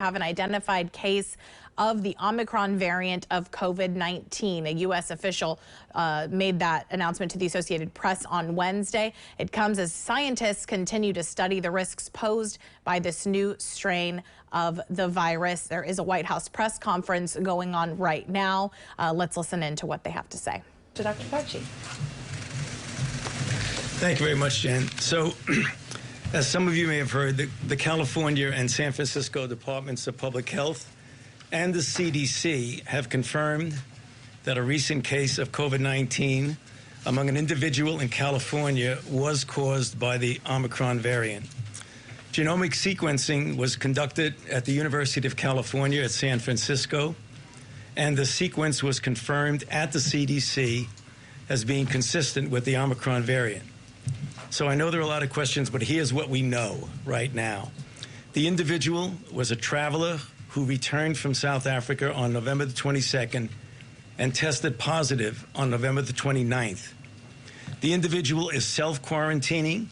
Have an identified case of the Omicron variant of COVID-19. A U.S. official made that announcement to the Associated Press on Wednesday. It comes as scientists continue to study the risks posed by this new strain of the virus. There is a White House press conference going on right now. Let's listen in to what they have to say. To Dr. Fauci. Thank you very much, Jen. So, as some of you may have heard, the California and San Francisco Departments of Public Health and the CDC have confirmed that a recent case of COVID-19 among an individual in California was caused by the Omicron variant. Genomic sequencing was conducted at the University of California at San Francisco, and the sequence was confirmed at the CDC as being consistent with the Omicron variant. So I know there are a lot of questions, but here's what we know right now. The individual was a traveler who returned from South Africa on November the 22nd and tested positive on November the 29th. The individual is self-quarantining,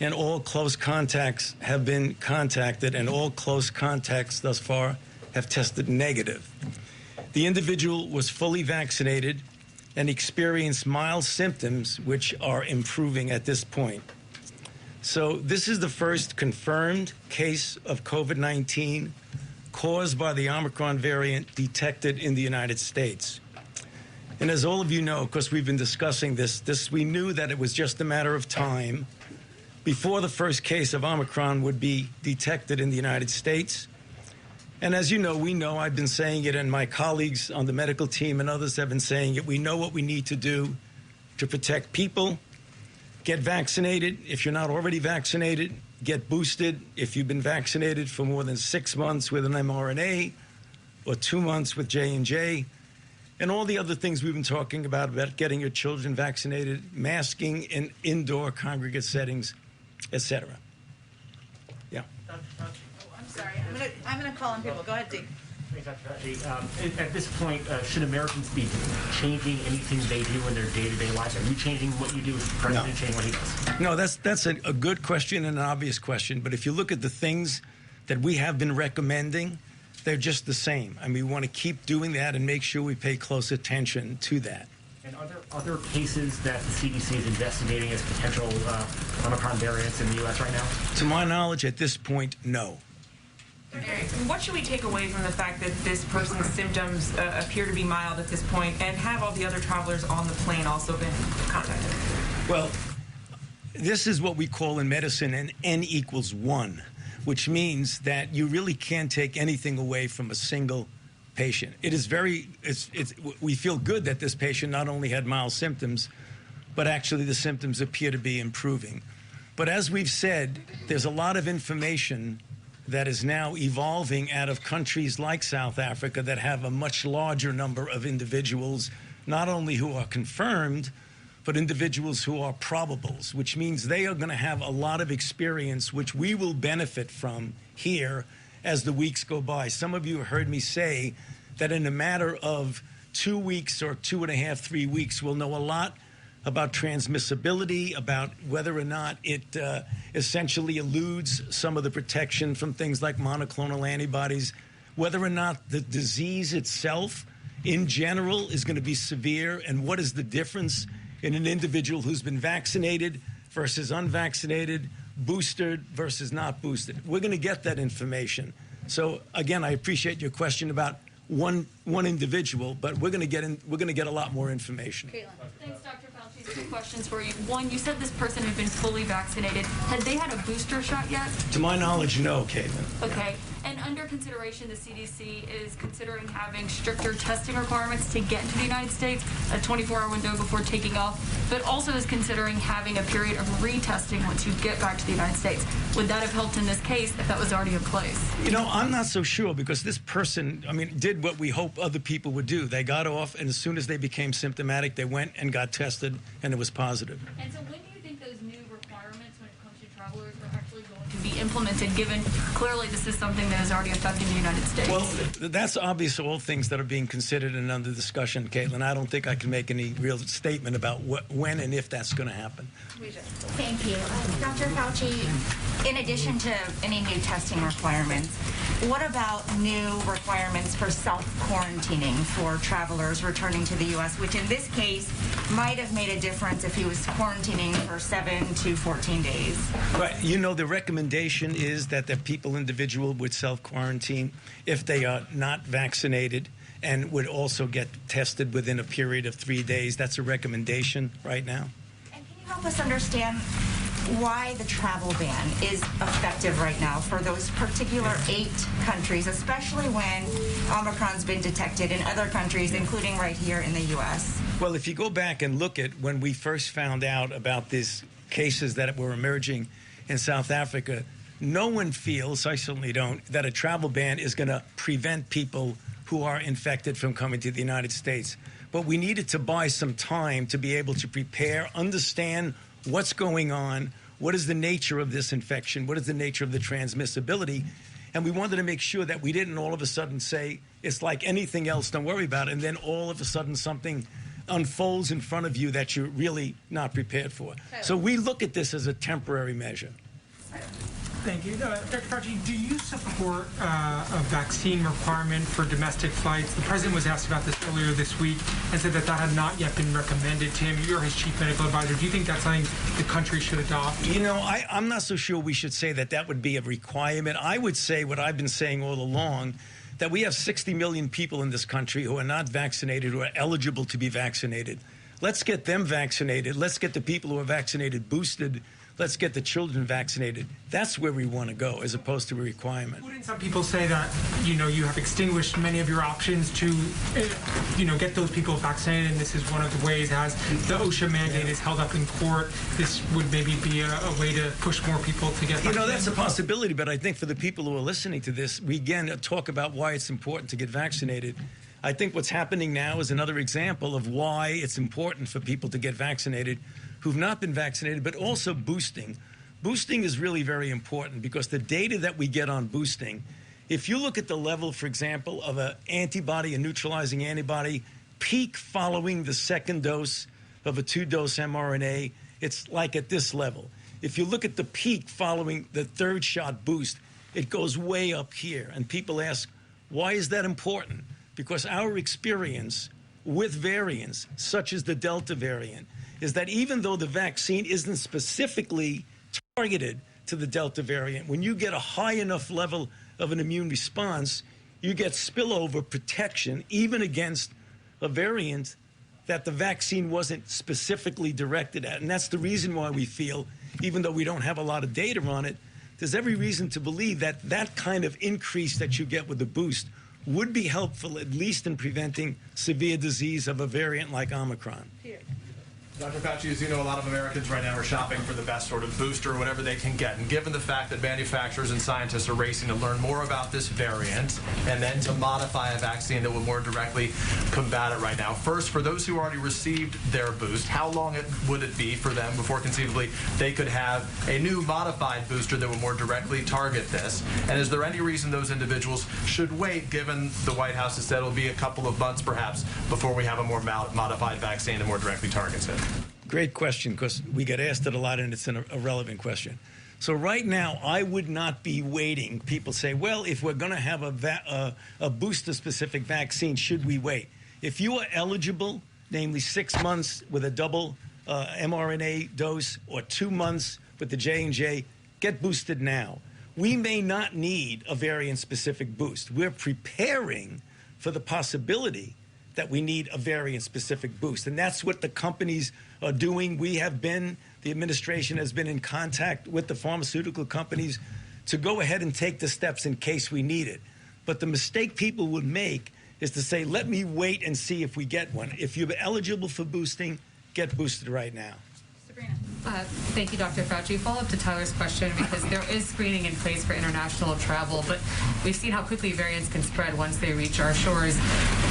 and all close contacts have been contacted, and all close contacts thus far have tested negative. The individual was fully vaccinated and experienced mild symptoms, which are improving at this point. So this is the first confirmed case of COVID-19 caused by the Omicron variant detected in the United States. And as all of you know, because we've been discussing this, we knew that it was just a matter of time before the first case of Omicron would be detected in the United States. And as you know, I've been saying it, and my colleagues on the medical team and others have been saying it, we know what we need to do to protect people. Get vaccinated if you're not already vaccinated. Get boosted if you've been vaccinated for more than 6 months with an mRNA or 2 months with J&J. And all the other things we've been talking about getting your children vaccinated, masking in indoor congregate settings, etc. Yeah. Sorry, I'm going to call on people. Go ahead, Dee. At this point, should Americans be changing anything they do in their day-to-day lives? Are you changing what you do? Is the president changing what he does? No, that's a good question and an obvious question. But if you look at the things that we have been recommending, they're just the same. I mean, we want to keep doing that and make sure we pay close attention to that. And are there other cases that the CDC is investigating as potential Omicron variants in the U.S. right now? To my knowledge, at this point, no. What should we take away from the fact that this person's symptoms appear to be mild at this point, and have all the other travelers on the plane also been contacted? Well, this is what we call in medicine an N=1, which means that you really can't take anything away from a single patient. It is we feel good that this patient not only had mild symptoms, but actually the symptoms appear to be improving. But as we've said, there's a lot of information that is now evolving out of countries like South Africa that have a much larger number of individuals, not only who are confirmed, but individuals who are probables, which means they are going to have a lot of experience, which we will benefit from here as the weeks go by. Some of you have heard me say that in a matter of 2 weeks or 2.5, 3 weeks, we'll know a lot about transmissibility, about whether or not it essentially eludes some of the protection from things like monoclonal antibodies, whether or not the disease itself in general is going to be severe, and what is the difference in an individual who's been vaccinated versus unvaccinated, boosted versus not boosted. We're going to get that information. So again, I appreciate your question about one individual, but we're going to get a lot more information. Thanks, Dr. Fauci. 2 questions for you. One, you said this person had been fully vaccinated. Had they had a booster shot yet? To my knowledge, no, Caitlin. Okay. And under consideration, the CDC is considering having stricter testing requirements to get into the United States, a 24-hour window before taking off, but also is considering having a period of retesting once you get back to the United States. Would that have helped in this case if that was already in place? You know, I'm not so sure, because this person, did what we hope other people would do. They got off, and as soon as they became symptomatic, they went and got tested, and it was positive. And so when do you think those new requirements when it comes to travelers are actually going to be implemented, given clearly this is something that is already affecting the United States? Well, that's obviously all things that are being considered and under discussion, Caitlin. I don't think I can make any real statement about when and if that's going to happen. Thank you. Dr. Fauci, in addition to any new testing requirements, what about new requirements for self-quarantining for travelers returning to the U.S., which in this case might have made a difference if he was quarantining for 7 to 14 days? Right. You know, the recommendation is that the individual would self-quarantine if they are not vaccinated and would also get tested within a period of 3 days. That's a recommendation right now. And can you help us understand why the travel ban is effective right now for those particular 8 countries, especially when Omicron's been detected in other countries, including right here in the U.S.? Well, if you go back and look at when we first found out about these cases that were emerging in South Africa, no one feels, I certainly don't, that a travel ban is going to prevent people who are infected from coming to the United States. But we needed to buy some time to be able to prepare, understand what's going on, what is the nature of this infection, what is the nature of the transmissibility, and we wanted to make sure that we didn't all of a sudden say, it's like anything else, don't worry about it, and then all of a sudden something unfolds in front of you that you're really not prepared for. So we look at this as a temporary measure. Thank you. Dr. Fauci, do you support a vaccine requirement for domestic flights? The president was asked about this earlier this week and said that that had not yet been recommended to him. You're his chief medical advisor. Do you think that's something the country should adopt? You know, I'm not so sure we should say that that would be a requirement. I would say what I've been saying all along, that we have 60 million people in this country who are not vaccinated, who are eligible to be vaccinated. Let's get them vaccinated. Let's get the people who are vaccinated boosted. Let's get the children vaccinated. That's where we want to go, as opposed to a requirement. Wouldn't some people say that, you know, you have extinguished many of your options to, get those people vaccinated, and this is one of the ways, as the OSHA mandate is held up in court, this would maybe be a way to push more people to get vaccinated? You know, that's a possibility, but I think for the people who are listening to this, we again talk about why it's important to get vaccinated. I think what's happening now is another example of why it's important for people to get vaccinated who've not been vaccinated, but also boosting. Boosting is really very important because the data that we get on boosting, if you look at the level, for example, of an antibody, a neutralizing antibody, peak following the second dose of a 2-dose mRNA, it's like at this level. If you look at the peak following the 3rd shot boost, it goes way up here. And people ask, why is that important? Because our experience with variants, such as the Delta variant, is that even though the vaccine isn't specifically targeted to the Delta variant, when you get a high enough level of an immune response, you get spillover protection even against a variant that the vaccine wasn't specifically directed at. And that's the reason why we feel, even though we don't have a lot of data on it, there's every reason to believe that that kind of increase that you get with the boost would be helpful, at least in preventing severe disease of a variant like Omicron. Dr. Fauci, as you know, a lot of Americans right now are shopping for the best sort of booster, whatever they can get. And given the fact that manufacturers and scientists are racing to learn more about this variant and then to modify a vaccine that will more directly combat it right now, first, for those who already received their boost, how long would it be for them before conceivably they could have a new modified booster that will more directly target this? And is there any reason those individuals should wait, given the White House has said it'll be a couple of months perhaps before we have a more modified vaccine that more directly targets it? Great question, because we get asked it a lot, and it's a relevant question. So right now, I would not be waiting. People say, well, if we're going to have a booster-specific vaccine, should we wait? If you are eligible, namely 6 months with a double mRNA dose or 2 months with the J&J, get boosted now. We may not need a variant-specific boost. We're preparing for the possibility that we need a variant-specific boost. And that's what the companies are doing. We have been, the administration has been in contact with the pharmaceutical companies to go ahead and take the steps in case we need it. But the mistake people would make is to say, let me wait and see if we get one. If you're eligible for boosting, get boosted right now. Thank you, Dr. Fauci. Follow up to Tyler's question, because there is screening in place for international travel, but we've seen how quickly variants can spread once they reach our shores.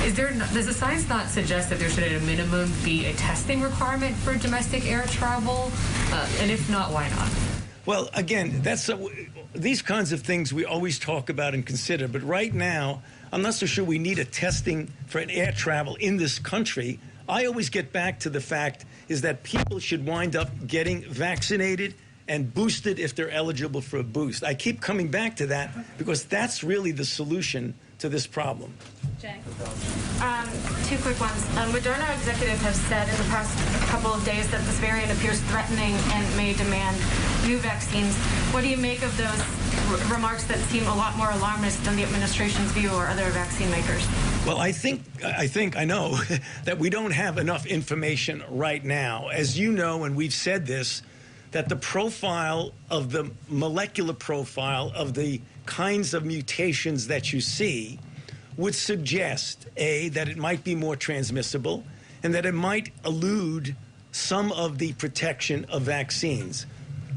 Does the science not suggest that there should at a minimum be a testing requirement for domestic air travel? And if not, why not? Well, again, these kinds of things we always talk about and consider, but right now, I'm not so sure we need a testing for an air travel in this country. I always get back to the fact is that people should wind up getting vaccinated and boosted if they're eligible for a boost. I keep coming back to that because that's really the solution to this problem. Jenny. Two quick ones. Moderna executives have said in the past couple of days that this variant appears threatening and may demand new vaccines. What do you make of those remarks that seem a lot more alarmist than the administration's view or other vaccine makers? Well, I know that we don't have enough information right now. As you know, and we've said this, that the profile of the molecular profile of the kinds of mutations that you see would suggest, A, that it might be more transmissible and that it might elude some of the protection of vaccines.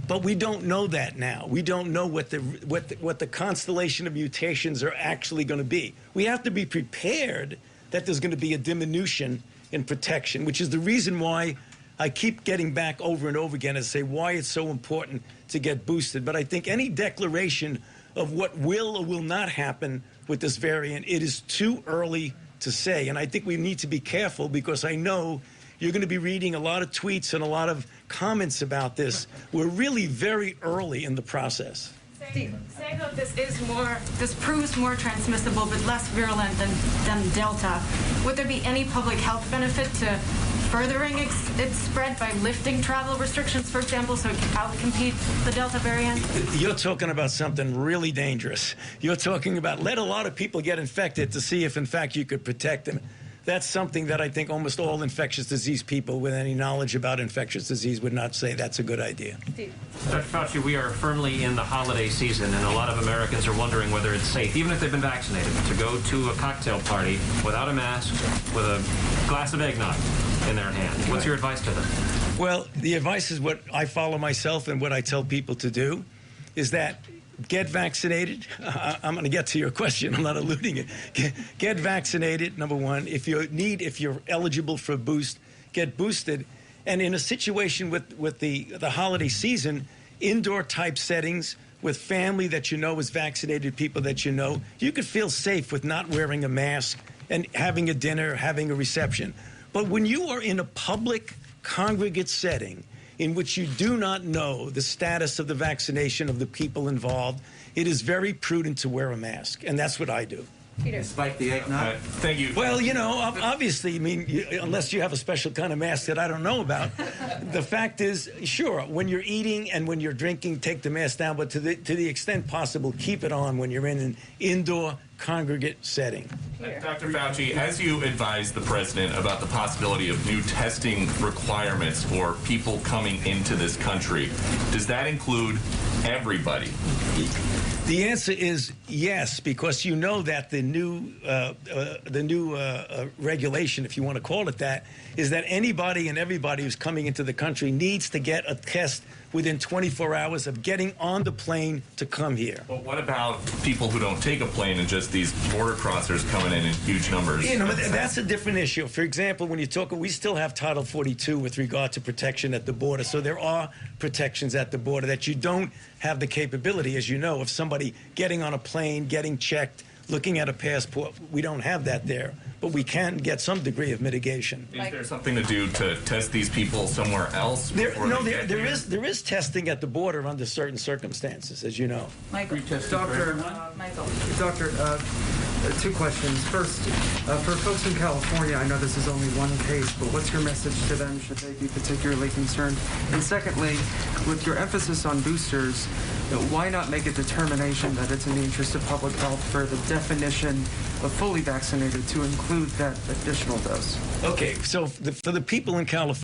But we don't know that now. We don't know what the constellation of mutations are actually going to be. We have to be prepared that there's going to be a diminution in protection, which is the reason why I keep getting back over and over again and say why it's so important to get boosted. But I think any declaration of what will or will not happen with this variant, it is too early to say. And I think we need to be careful because I know you're going to be reading a lot of tweets and a lot of comments about this. We're really very early in the process. Saying that this proves more transmissible but less virulent than Delta, would there be any public health benefit to furthering its spread by lifting travel restrictions, for example, so it can outcompete the Delta variant? You're talking about something really dangerous. You're talking about let a lot of people get infected to see if, in fact, you could protect them. That's something that I think almost all infectious disease people with any knowledge about infectious disease would not say that's a good idea. Dr. Fauci, we are firmly in the holiday season, and a lot of Americans are wondering whether it's safe, even if they've been vaccinated, to go to a cocktail party without a mask, with a glass of eggnog in their hand. What's your advice to them? Well, the advice is what I follow myself and what I tell people to do, is that get vaccinated. I'm going to get to your question. I'm not eluding it. Get vaccinated, number one. If you're eligible for a boost, get boosted. And in a situation with the holiday season, indoor type settings with family that you know is vaccinated, people that you know, you could feel safe with not wearing a mask and having a dinner, having a reception. But when you are in a public congregate setting in which you do not know the status of the vaccination of the people involved, it is very prudent to wear a mask, and that's what I do. Peter. Spike the eggnog. Thank you. Well, you know, obviously, I mean, unless you have a special kind of mask that I don't know about, the fact is, sure, when you're eating and when you're drinking, take the mask down, but to the extent possible, keep it on when you're in an indoor congregate setting. Dr. Fauci, as you advised the president about the possibility of new testing requirements for people coming into this country, does that include everybody? The answer is yes, because you know that the new regulation, if you want to call it that, is that anybody and everybody who's coming into the country needs to get a test within 24 hours of getting on the plane to come here. But what about people who don't take a plane and just these border crossers coming in huge numbers? You know, that's a different issue. For example, when you talk, we still have Title 42 with regard to protection at the border. So there are protections at the border that you don't have the capability, as you know, of somebody getting on a plane, getting checked, looking at a passport. We don't have that there, but we can get some degree of mitigation. Is there something to do to test these people somewhere else? There is testing at the border under certain circumstances, as you know. Michael. Doctor, two questions. First, for folks in California, I know this is only one case, but what's your message to them should they be particularly concerned? And secondly, with your emphasis on boosters, why not make a determination that it's in the interest of public health for the definition of fully vaccinated to include that additional dose? Okay, so for the people in California,